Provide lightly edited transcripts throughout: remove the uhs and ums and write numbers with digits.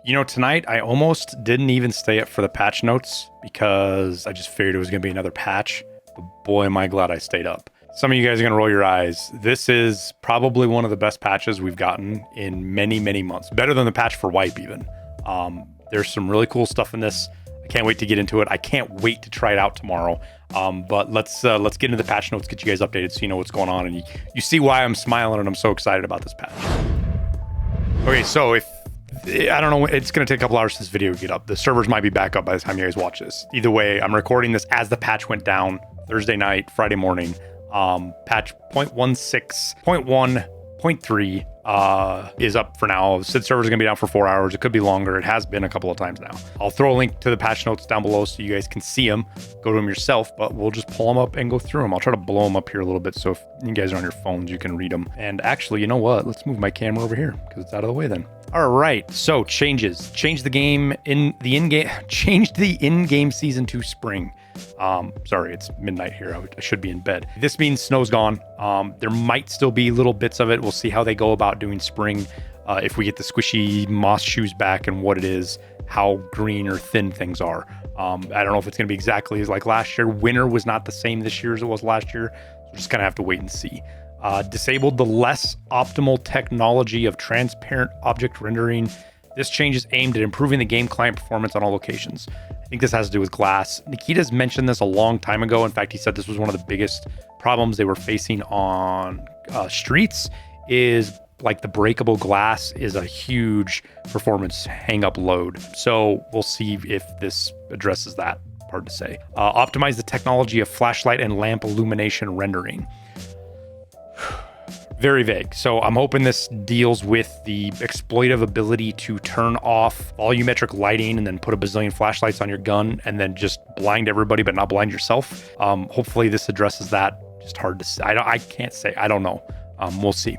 You know, tonight I almost didn't even stay up for the patch notes because I just figured it was going to be another patch. But boy, am I glad I stayed up. Some of you guys are going to roll your eyes. This is probably one of the best patches we've gotten in many, many months. Better than the patch for wipe even. There's some really cool stuff in this. I can't wait to get into it. I can't wait to try it out tomorrow. But let's get into the patch notes, get you guys updated so you know what's going on, and you see why I'm smiling and I'm so excited about this patch. Okay, so I don't know, it's going to take a couple hours for this video to get up. The servers might be back up by the time you guys watch this. Either way, I'm recording this as the patch went down Thursday night, Friday morning. Patch 0.16.1.3 is up for now. Said servers are gonna be down for 4 hours. It could be longer. It has been a couple of times now. I'll throw a link to the patch notes down below so you guys can see them. Go to them yourself, but we'll just pull them up and go through them. I'll try to blow them up here a little bit so if you guys are on your phones, you can read them. And actually, you know what? Let's move my camera over here because it's out of the way then. All right, so changes. Change the game changed the in-game season to spring. Sorry, it's midnight here. I should be in bed. This means snow's gone. There might still be little bits of it. We'll see how they go about doing spring. If we get the squishy moss shoes back and what it is, how green or thin things are. I don't know if it's going to be exactly as like last year. Winter was not the same this year as it was last year. So we're just going to have to wait and see. Disabled the less optimal technology of transparent object rendering. This change is aimed at improving the game client performance on all locations. I think this has to do with glass. Nikita's mentioned this a long time ago. In fact, he said this was one of the biggest problems they were facing on streets, is like the breakable glass is a huge performance hang up load. So we'll see if this addresses that. Hard to say. Optimize the technology of flashlight and lamp illumination rendering. Very vague. So I'm hoping this deals with the exploitive ability to turn off volumetric lighting and then put a bazillion flashlights on your gun and then just blind everybody but not blind yourself. Hopefully this addresses that. Just hard to say. I can't say. I don't know. We'll see.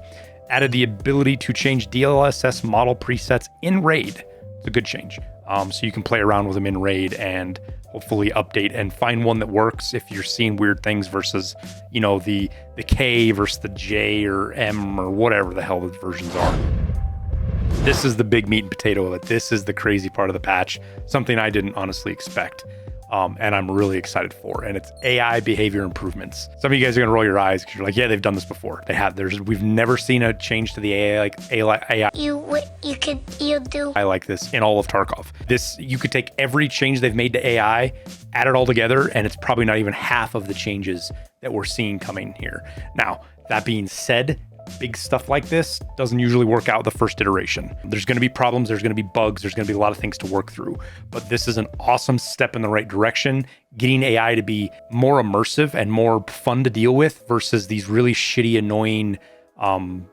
Added the ability to change DLSS model presets in RAID. It's a good change. So you can play around with them in RAID and hopefully update and find one that works if you're seeing weird things versus, you know, the K versus the J or M or whatever the hell the versions are. This is the big meat and potato of it. This is the crazy part of the patch, something I didn't honestly expect. And I'm really excited for, and it's AI behavior improvements. Some of you guys are gonna roll your eyes because you're like, yeah, they've done this before. They have. We've never seen a change to the AI like AI. You do. I like this in all of Tarkov. You could take every change they've made to AI, add it all together, and it's probably not even half of the changes that we're seeing coming here. Now, that being said, big stuff like this doesn't usually work out the first iteration. There's going to be problems, there's going to be bugs, there's going to be a lot of things to work through. But this is an awesome step in the right direction, getting AI to be more immersive and more fun to deal with versus these really shitty, annoying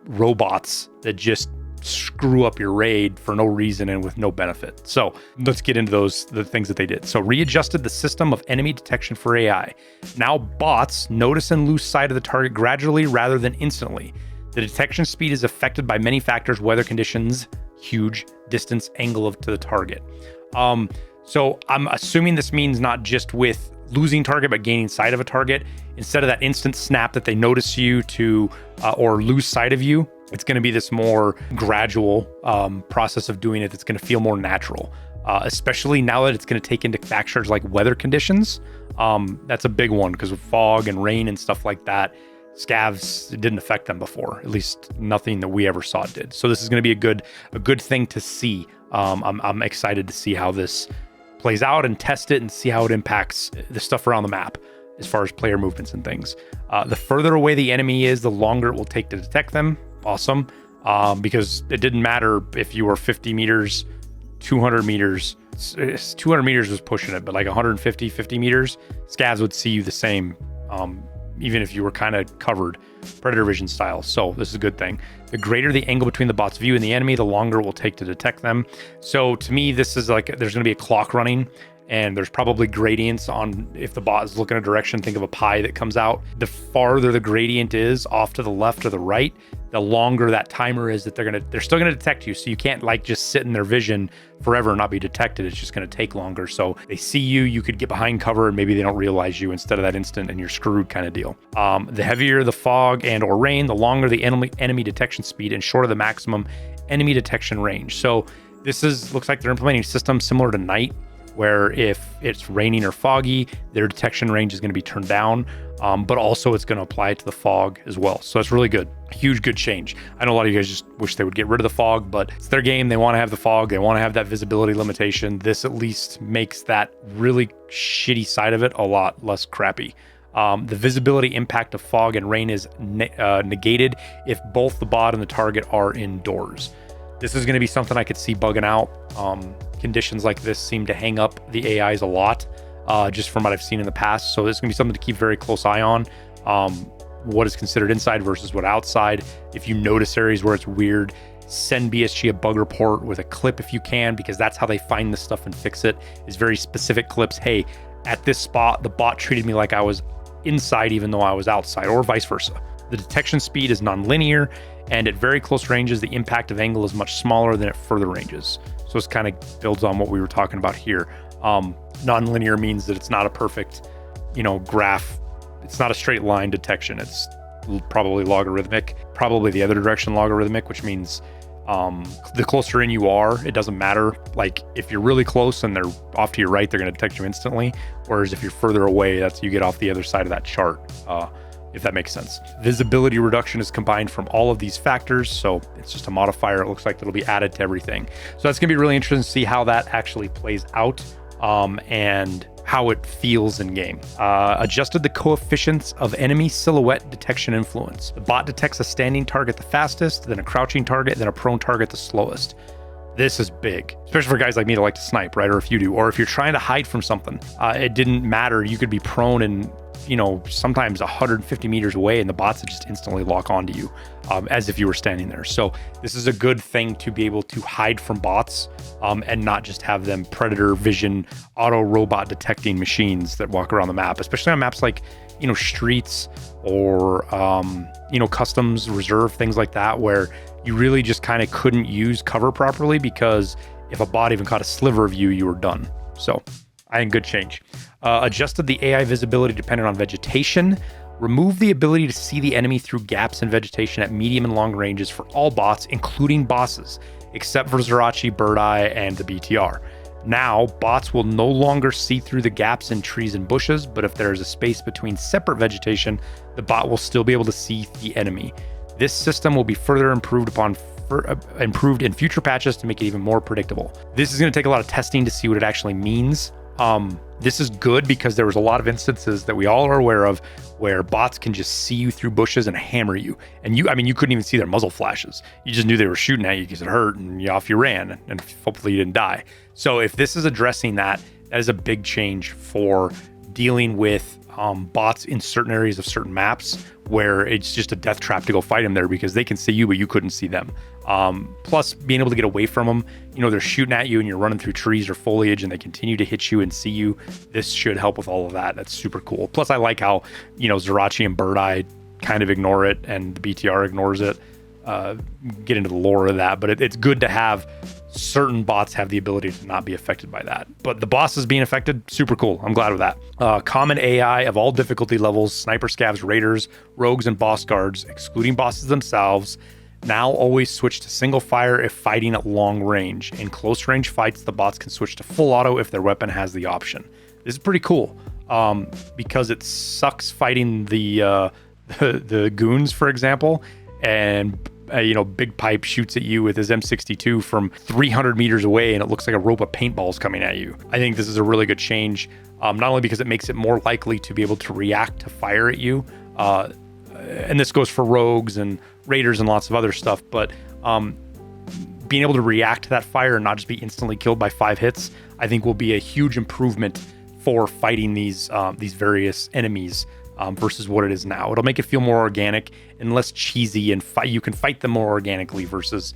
robots that just screw up your raid for no reason and with no benefit. So let's get into the things that they did. So readjusted the system of enemy detection for AI. Now bots notice and lose sight of the target gradually rather than instantly. The detection speed is affected by many factors: weather conditions, huge distance, angle to the target. So I'm assuming this means not just with losing target, but gaining sight of a target. Instead of that instant snap that they notice you to or lose sight of you, it's going to be this more gradual process of doing it that's going to feel more natural, especially now that it's going to take into factors like weather conditions. That's a big one because of fog and rain and stuff like that. Scavs, it didn't affect them before, at least nothing that we ever saw it did. So this is going to be a good thing to see. I'm excited to see how this plays out and test it and see how it impacts the stuff around the map as far as player movements and things. The further away the enemy is, the longer it will take to detect them. Awesome. Because it didn't matter if you were 50 meters, 200 meters. 200 meters was pushing it, but like 150, 50 meters, Scavs would see you the same. Even if you were kind of covered predator vision style. So this is a good thing. The greater the angle between the bot's view and the enemy, the longer it will take to detect them. So to me, this is like, there's going to be a clock running, and there's probably gradients on, if the bot is looking a direction, think of a pie that comes out. The farther the gradient is off to the left or the right, the longer that timer is that they're still gonna detect you. So you can't like just sit in their vision forever and not be detected. It's just gonna take longer. So they see you, you could get behind cover and maybe they don't realize you instead of that instant and you're screwed kind of deal. The heavier the fog and or rain, the longer the enemy detection speed and shorter the maximum enemy detection range. So Looks like they're implementing a system similar to night, where if it's raining or foggy, their detection range is going to be turned down, but also it's going to apply it to the fog as well. So that's really good. Huge, good change. I know a lot of you guys just wish they would get rid of the fog, but it's their game. They want to have the fog. They want to have that visibility limitation. This at least makes that really shitty side of it a lot less crappy. The visibility impact of fog and rain is negated if both the bot and the target are indoors. This is going to be something I could see bugging out. Conditions like this seem to hang up the AIs a lot, just from what I've seen in the past. So this is going to be something to keep very close eye on. What is considered inside versus what outside. If you notice areas where it's weird, send BSG a bug report with a clip if you can, because that's how they find this stuff and fix it, is very specific clips. Hey, at this spot, the bot treated me like I was inside even though I was outside, or vice versa. The detection speed is non-linear, and at very close ranges, the impact of angle is much smaller than at further ranges. So this kind of builds on what we were talking about here. Non-linear means that it's not a perfect, graph. It's not a straight line detection. It's probably logarithmic, probably the other direction logarithmic, which means the closer in you are, it doesn't matter. Like if you're really close and they're off to your right, they're going to detect you instantly. Whereas if you're further away, that's you get off the other side of that chart. If that makes sense. Visibility reduction is combined from all of these factors, so it's just a modifier. It looks like it'll be added to everything. So that's gonna be really interesting to see how that actually plays out, and how it feels in game. Adjusted the coefficients of enemy silhouette detection influence. The bot detects a standing target the fastest, then a crouching target, then a prone target the slowest. This is big, especially for guys like me that like to snipe, right? Or if you do, or if you're trying to hide from something, it didn't matter. You could be prone and sometimes 150 meters away, and the bots would just instantly lock onto you, as if you were standing there. So this is a good thing to be able to hide from bots, and not just have them predator vision, auto robot detecting machines that walk around the map, especially on maps like, streets or, customs, reserve, things like that, where you really just kind of couldn't use cover properly, because if a bot even caught a sliver of you, you were done. So I think good change. Adjusted the AI visibility dependent on vegetation. Remove the ability to see the enemy through gaps in vegetation at medium and long ranges for all bots, including bosses, except for Zerachi, Bird Eye, and the BTR. Now, bots will no longer see through the gaps in trees and bushes, but if there is a space between separate vegetation, the bot will still be able to see the enemy. This system will be further improved in future patches to make it even more predictable. This is going to take a lot of testing to see what it actually means. This is good because there was a lot of instances that we all are aware of where bots can just see you through bushes and hammer you. And you couldn't even see their muzzle flashes. You just knew they were shooting at you because it hurt, and off you ran, and hopefully you didn't die. So if this is addressing that, that is a big change for dealing with bots in certain areas of certain maps where it's just a death trap to go fight them there because they can see you, but you couldn't see them. Plus being able to get away from them, they're shooting at you and you're running through trees or foliage and they continue to hit you and see you. This should help with all of that. That's super cool. Plus I like how, Zerachi and Bird Eye kind of ignore it and the BTR ignores it. Get into the lore of that, but it's good to have certain bots have the ability to not be affected by that. But the bosses being affected, super cool. I'm glad with that. Common AI of all difficulty levels, sniper, scavs, raiders, rogues, and boss guards, excluding bosses themselves, now always switch to single fire if fighting at long range. In close range fights, the bots can switch to full auto if their weapon has the option. This is pretty cool, because it sucks fighting the goons, for example, and Big Pipe shoots at you with his M62 from 300 meters away and it looks like a rope of paintballs coming at you. I think this is a really good change, not only because it makes it more likely to be able to react to fire at you, and this goes for rogues and raiders and lots of other stuff, but being able to react to that fire and not just be instantly killed by 5 hits, I think will be a huge improvement for fighting these various enemies. Versus what it is now. It'll make it feel more organic and less cheesy, and you can fight them more organically versus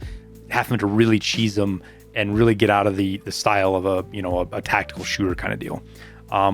having to really cheese them and really get out of the style of a tactical shooter kind of deal.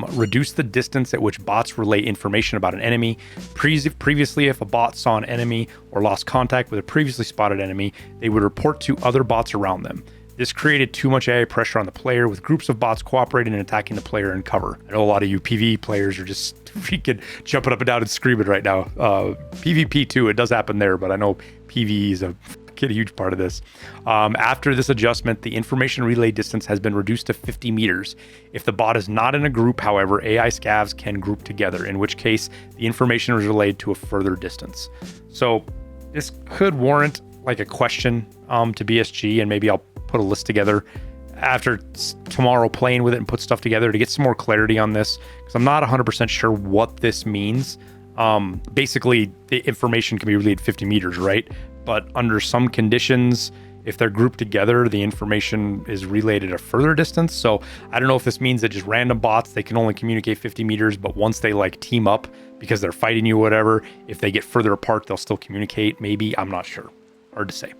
Reduce the distance at which bots relay information about an enemy. Previously, if a bot saw an enemy or lost contact with a previously spotted enemy, they would report to other bots around them. This created too much AI pressure on the player, with groups of bots cooperating and attacking the player in cover. I know a lot of you PvE players are just freaking jumping up and down and screaming right now. PvP too, it does happen there, but I know PvE is a get a huge part of this. After this adjustment, the information relay distance has been reduced to 50 meters. If the bot is not in a group, however, AI scavs can group together, in which case the information is relayed to a further distance. So this could warrant like a question to BSG, and maybe I'll put a list together after tomorrow playing with it and put stuff together to get some more clarity on this, because I'm not 100% sure what this means. Basically, the information can be relayed 50 meters, right? But under some conditions, if they're grouped together, the information is relayed at a further distance. So I don't know if this means that just random bots, they can only communicate 50 meters, but once they like team up because they're fighting you or whatever, if they get further apart, they'll still communicate. Maybe, I'm not sure. Hard to say.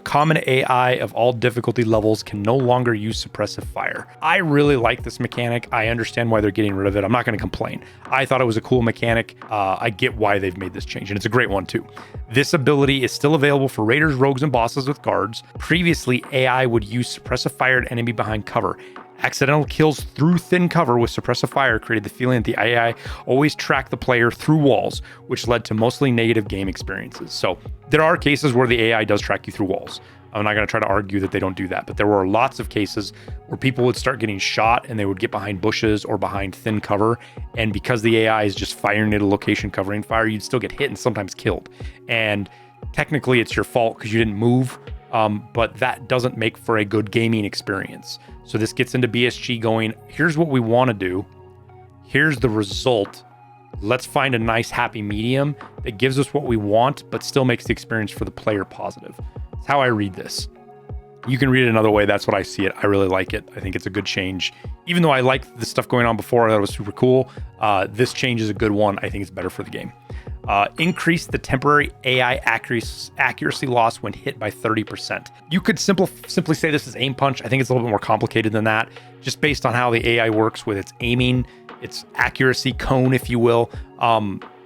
Common AI of all difficulty levels can no longer use suppressive fire. I really like this mechanic. I understand why they're getting rid of it. I'm not going to complain. I thought it was a cool mechanic. I get why they've made this change, and it's a great one too. This ability is still available for raiders, rogues, and bosses with guards. Previously, AI would use suppressive fired enemy behind cover. Accidental kills through thin cover with suppressive fire created the feeling that the AI always tracked the player through walls, which led to mostly negative game experiences. So there are cases where the AI does track you through walls. I'm not going to try to argue that they don't do that, but there were lots of cases where people would start getting shot and they would get behind bushes or behind thin cover. And because the AI is just firing at a location covering fire, you'd still get hit and sometimes killed. And technically it's your fault because you didn't move. But that doesn't make for a good gaming experience. So this gets into BSG going, here's what we want to do. Here's the result. Let's find a nice happy medium that gives us what we want, but still makes the experience for the player positive. That's how I read this. You can read it another way. That's what I see it. I really like it. I think it's a good change. Even though I liked the stuff going on before, I thought it was super cool. This change is a good one. I think it's better for the game. Increase the temporary AI accuracy loss when hit by 30%. You could simply say this is aim punch. I think it's a little bit more complicated than that, just based on how the AI works with its aiming, its accuracy cone, if you will.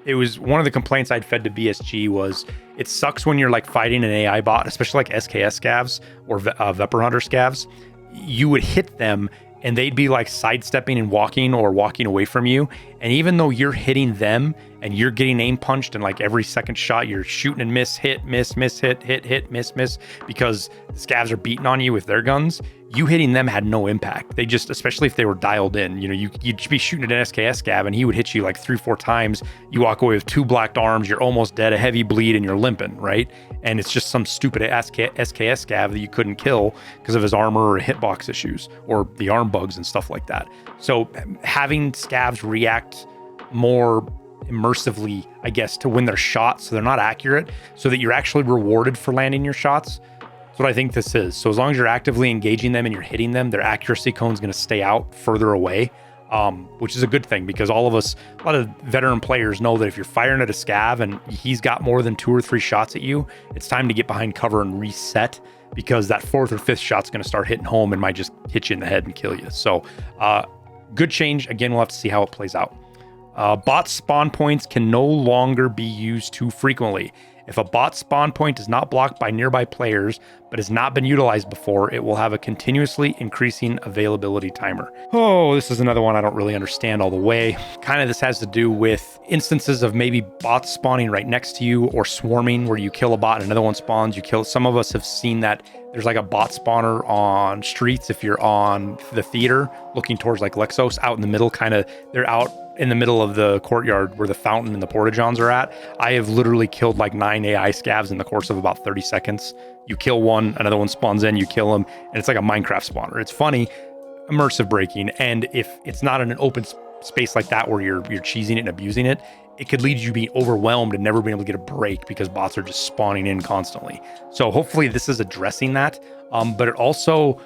It was one of the complaints I'd fed to BSG was it sucks when you're like fighting an AI bot, especially like SKS scavs or Vepr Hunter scavs. You would hit them and they'd be like sidestepping and walking or walking away from you. And even though you're hitting them and you're getting aim punched and like every second shot you're shooting and miss, hit, miss, hit, miss, because the scavs are beating on you with their guns, you hitting them had no impact. They just, especially if they were dialed in, you know, you'd be shooting at an SKS scav and he would hit you like 3-4 times. You walk away with 2 blacked arms, you're almost dead, a heavy bleed, and you're limping, right? And it's just some stupid SKS scav that you couldn't kill because of his armor or hitbox issues or the arm bugs and stuff like that. So having scavs react more immersively, I guess, to when they're shot, so they're not accurate, so that you're actually rewarded for landing your shots. That's what I think this is. So as long as you're actively engaging them and you're hitting them, their accuracy cone is going to stay out further away, which is a good thing, because all of us, a lot of veteran players know that if you're firing at a scav and he's got more than 2 or 3 shots at you, it's time to get behind cover and reset, because that 4th or 5th shot's going to start hitting home and might just hit you in the head and kill you. So good change. Again, we'll have to see how it plays out. Bot spawn points can no longer be used too frequently. If a bot spawn point is not blocked by nearby players, but has not been utilized before, it will have a continuously increasing availability timer. Oh, this is another one I don't really understand all the way. Kind of this has to do with instances of maybe bots spawning right next to you, or swarming where you kill a bot and another one spawns, you kill. Some of us have seen that there's like a bot spawner on streets if you're on the theater looking towards like Lexos, out in the middle, kind of, they're out in the middle of the courtyard where the fountain and the porta-johns are at. I have literally killed like 9 AI scavs in the course of about 30 seconds. You kill one, another one spawns in, you kill them, and it's like a Minecraft spawner. It's funny, immersive breaking, and if it's not in an open space like that where you're cheesing it and abusing it, it could lead you to be overwhelmed and never being able to get a break because bots are just spawning in constantly. So hopefully this is addressing that, but it also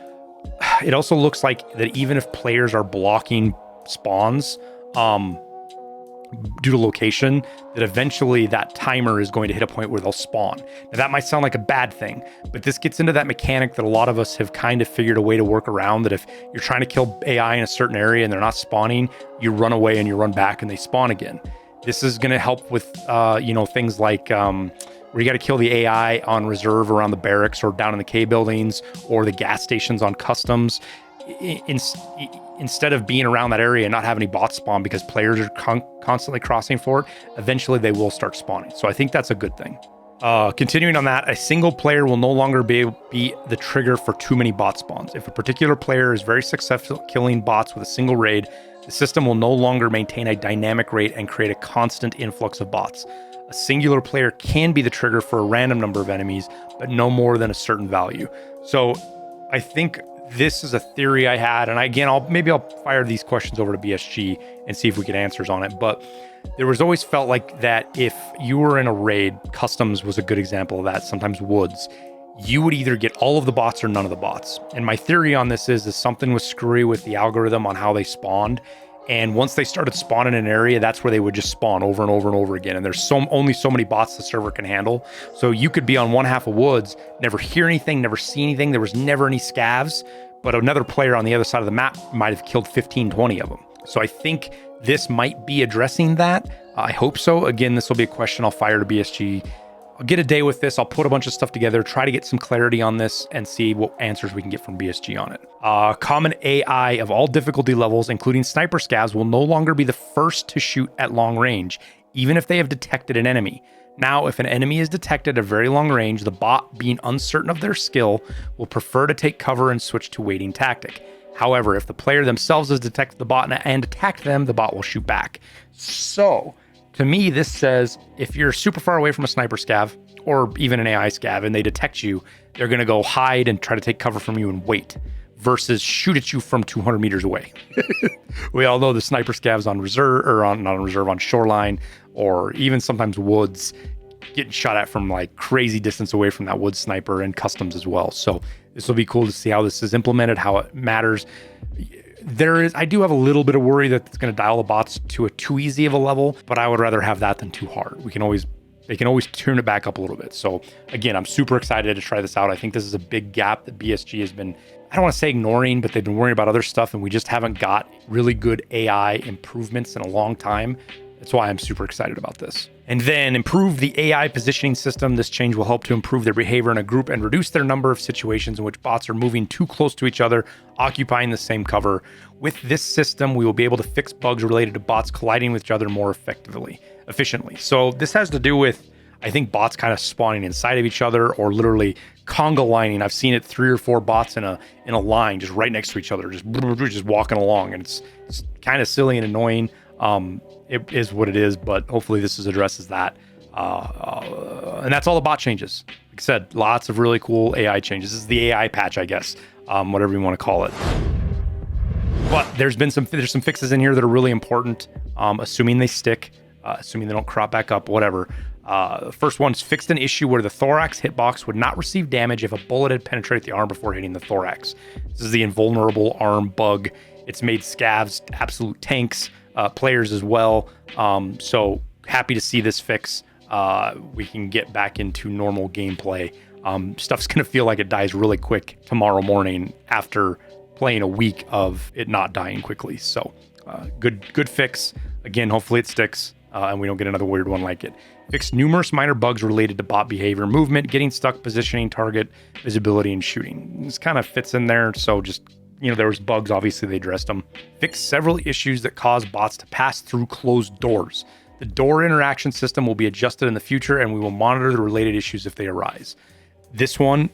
looks like that even if players are blocking spawns, due to location, that eventually that timer is going to hit a point where they'll spawn. Now that might sound like a bad thing, but this gets into that mechanic that a lot of us have kind of figured a way to work around, that if you're trying to kill AI in a certain area and they're not spawning, you run away and you run back and they spawn again. This is going to help with, things like, where you got to kill the AI on reserve around the barracks or down in the K buildings or the gas stations on customs. Instead of being around that area and not having any bots spawn because players are constantly crossing for it, eventually they will start spawning. So I think that's a good thing. Continuing on that, a single player will no longer be the trigger for too many bot spawns. If a particular player is very successful killing bots with a single raid, the system will no longer maintain a dynamic rate and create a constant influx of bots. A singular player can be the trigger for a random number of enemies, but no more than a certain value. So I think this is a theory I had, and again, I'll fire these questions over to BSG and see if we get answers on it. But there was always felt like that if you were in a raid, customs was a good example of that, sometimes woods, you would either get all of the bots or none of the bots. And my theory on this is something was screwy with the algorithm on how they spawned. And once they started spawning in an area, that's where they would just spawn over and over and over again. And there's only so many bots the server can handle. So you could be on one half of woods, never hear anything, never see anything. There was never any scavs, but another player on the other side of the map might have killed 15, 20 of them. So I think this might be addressing that. I hope so. Again, this will be a question I'll fire to BSG. I'll get a day with this. I'll put a bunch of stuff together, try to get some clarity on this and see what answers we can get from BSG on it. Common AI of all difficulty levels, including sniper scavs, will no longer be the first to shoot at long range, even if they have detected an enemy. Now, if an enemy is detected at very long range, the bot, being uncertain of their skill, will prefer to take cover and switch to waiting tactic. However, if the player themselves has detected the bot and attacked them, the bot will shoot back. So, to me, this says if you're super far away from a sniper scav or even an AI scav and they detect you, they're going to go hide and try to take cover from you and wait versus shoot at you from 200 meters away. We all know the sniper scavs on reserve or not on reserve, on shoreline or even sometimes woods, getting shot at from like crazy distance away from that wood sniper, and customs as well. So this will be cool to see how this is implemented, how it matters. I do have a little bit of worry that it's going to dial the bots to a too easy of a level, but I would rather have that than too hard. They can always turn it back up a little bit. So again, I'm super excited to try this out. I think this is a big gap that BSG has been, I don't want to say ignoring, but they've been worrying about other stuff, and we just haven't got really good AI improvements in a long time. That's why I'm super excited about this. And then improve the AI positioning system. This change will help to improve their behavior in a group and reduce their number of situations in which bots are moving too close to each other, occupying the same cover. With this system, we will be able to fix bugs related to bots colliding with each other more efficiently. So this has to do with, I think, bots kind of spawning inside of each other or literally conga lining. I've seen it 3 or 4 bots in a line just right next to each other, just walking along, and it's kind of silly and annoying. It is what it is, but hopefully this addresses that. And that's all the bot changes. Like I said, lots of really cool AI changes. This is the AI patch, I guess, whatever you want to call it. But there's some fixes in here that are really important, assuming they stick, assuming they don't crop back up, whatever. The first one's fixed an issue where the thorax hitbox would not receive damage if a bullet had penetrated the arm before hitting the thorax. This is the invulnerable arm bug. It's made scavs absolute tanks, players as well. So happy to see this fix. We can get back into normal gameplay. Stuff's going to feel like it dies really quick tomorrow morning after playing a week of it not dying quickly. So good fix. Again, hopefully it sticks and we don't get another weird one like it. Fixed numerous minor bugs related to bot behavior, movement, getting stuck, positioning, target, visibility, and shooting. This kind of fits in there. So just, there was bugs, obviously they addressed them. Fixed several issues that cause bots to pass through closed doors. The door interaction system will be adjusted in the future, and we will monitor the related issues if they arise. This one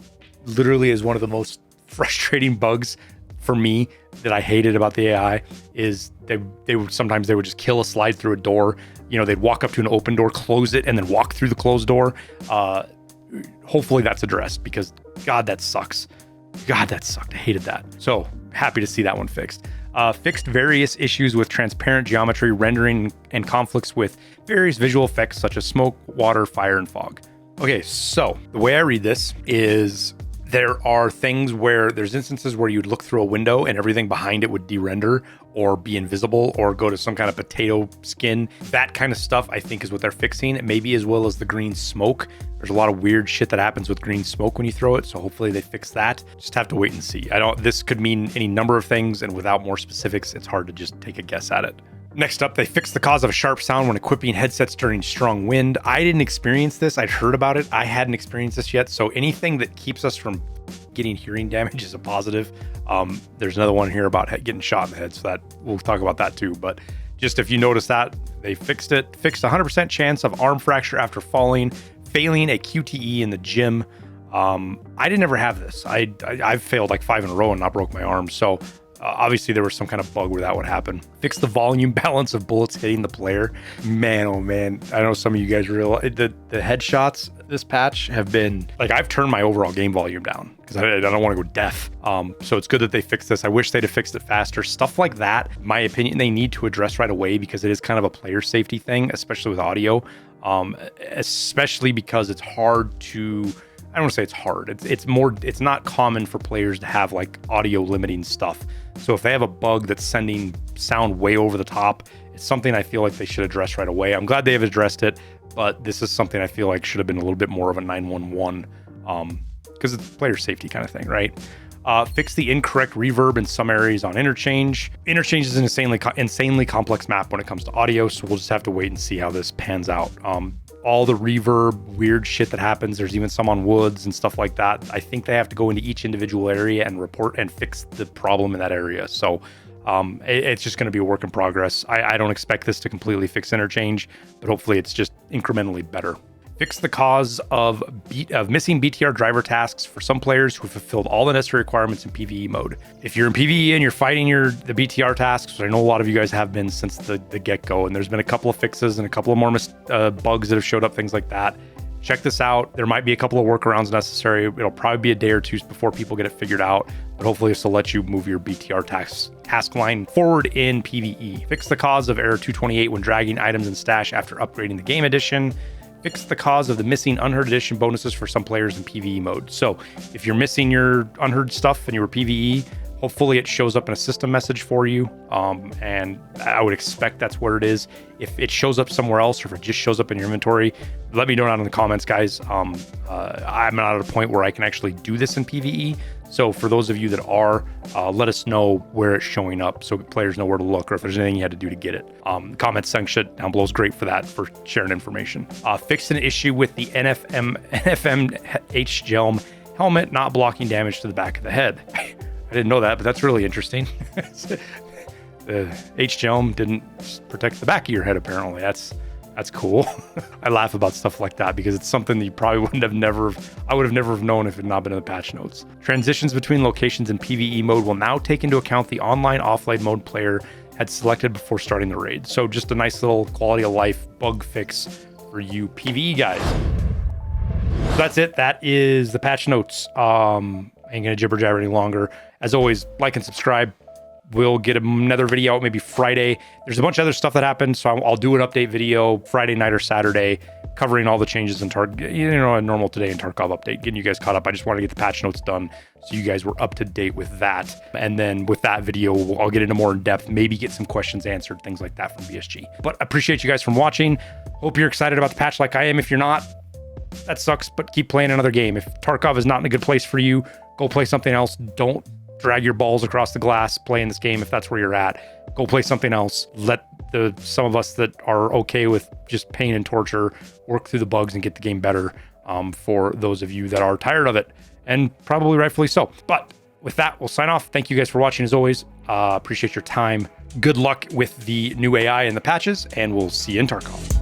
literally is one of the most frustrating bugs for me that I hated about the AI is they would sometimes just kill a slide through a door. They'd walk up to an open door, close it, and then walk through the closed door. Hopefully that's addressed, because God, that sucks. God, that sucked. I hated that. So happy to see that one fixed. Fixed various issues with transparent geometry, rendering, and conflicts with various visual effects such as smoke, water, fire, and fog. Okay, so the way I read this is there are things where there's instances where you'd look through a window and everything behind it would de-render or be invisible or go to some kind of potato skin. That kind of stuff, I think, is what they're fixing. Maybe as well as the green smoke. There's a lot of weird shit that happens with green smoke when you throw it. So hopefully they fix that. Just have to wait and see. This could mean any number of things, and without more specifics, it's hard to just take a guess at it. Next up, they fixed the cause of a sharp sound when equipping headsets during strong wind. I didn't experience this. I'd heard about it. I hadn't experienced this yet. So anything that keeps us from getting hearing damage is a positive. There's another one here about getting shot in the head, so that we'll talk about that too. But just if you notice that, they fixed it. Fixed 100% chance of arm fracture after falling. Failing a QTE in the gym. I didn't ever have this. I've failed like 5 in a row and not broke my arm. So obviously there was some kind of bug where that would happen. Fix the volume balance of bullets hitting the player. Man, oh man. I know some of you guys realize the headshots this patch have been like, I've turned my overall game volume down because I don't want to go deaf. So it's good that they fixed this. I wish they'd have fixed it faster. Stuff like that, in my opinion, they need to address right away because it is kind of a player safety thing, especially with audio. Especially because it's hard to, I don't want to say it's hard. It's not common for players to have like audio limiting stuff. So if they have a bug that's sending sound way over the top, it's something I feel like they should address right away. I'm glad they have addressed it, but this is something I feel like should have been a little bit more of a 911 because it's player safety kind of thing, right? Fix the incorrect reverb in some areas on Interchange. Interchange is an insanely complex map when it comes to audio, so we'll just have to wait and see how this pans out. All the reverb, weird shit that happens, there's even some on woods and stuff like that. I think they have to go into each individual area and report and fix the problem in that area. So it's just going to be a work in progress. I don't expect this to completely fix Interchange, but hopefully it's just incrementally better. Fix the cause of missing BTR driver tasks for some players who have fulfilled all the necessary requirements in PvE mode. If you're in PvE and you're fighting the BTR tasks, which I know a lot of you guys have been since the get-go, and there's been a couple of fixes and a couple of more bugs that have showed up, things like that. Check this out. There might be a couple of workarounds necessary. It'll probably be a day or two before people get it figured out, but hopefully this will let you move your BTR task line forward in PvE. Fix the cause of error 228 when dragging items and stash after upgrading the game edition. Fix the cause of the missing unheard edition bonuses for some players in PvE mode. So if you're missing your unheard stuff and you were PvE, hopefully it shows up in a system message for you. And I would expect that's where it is. If it shows up somewhere else or if it just shows up in your inventory, let me know down in the comments, guys. I'm not at a point where I can actually do this in PvE. So for those of you that are, let us know where it's showing up so players know where to look or if there's anything you had to do to get it. Comment section down below is great for that, for sharing information. Fix an issue with the NFM H-Gelm helmet not blocking damage to the back of the head. I didn't know that, but that's really interesting. The H-Gelm didn't protect the back of your head, apparently. That's cool. I laugh about stuff like that because it's something that you probably I would have never known if it had not been in the patch notes. Transitions between locations in PvE mode will now take into account the online offline mode player had selected before starting the raid. So just a nice little quality of life bug fix for you PvE guys. So that's it. That is the patch notes. Ain't gonna jibber jabber any longer. As always, like and subscribe. We'll get another video out maybe Friday. There's a bunch of other stuff that happened, so I'll do an update video Friday night or Saturday covering all the changes in a normal today in Tarkov update, getting you guys caught up. I just want to get the patch notes done so you guys were up to date with that. And then with that video, I'll get into more in depth, maybe get some questions answered, things like that from BSG. But I appreciate you guys from watching. Hope you're excited about the patch like I am. If you're not, that sucks, but keep playing another game. If Tarkov is not in a good place for you, go play something else. Don't drag your balls across the glass playing this game if that's where you're at. Go play something else. Let some of us that are okay with just pain and torture work through the bugs and get the game better, for those of you that are tired of it, and probably rightfully so. But with that, we'll sign off. Thank you guys for watching as always. Appreciate your time. Good luck with the new AI and the patches, and we'll see you in Tarkov.